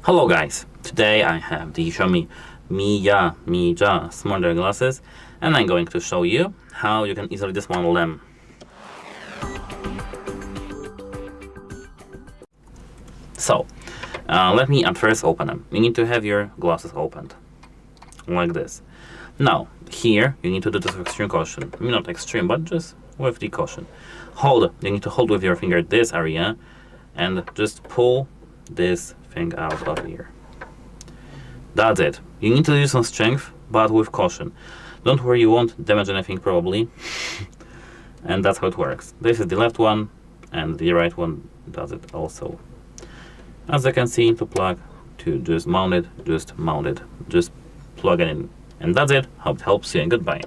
Hello guys, today I have the XIAOMI Mijia smarter glasses and I'm going to show you how you can easily dismantle them. So, let me at first open them. You need to have your glasses opened, like this. Now, here you need to do this with extreme caution. I mean, not extreme, but just with the caution. You need to hold with your finger this area and just pull this thing out of here. That's it. You need to use some strength, but with caution. Don't worry, you won't damage anything probably. And that's how it works. This is the left one, and the right one does it also. As you can see, to plug, to just mount it, just plug it in. And that's it. Hope it helps you, and goodbye.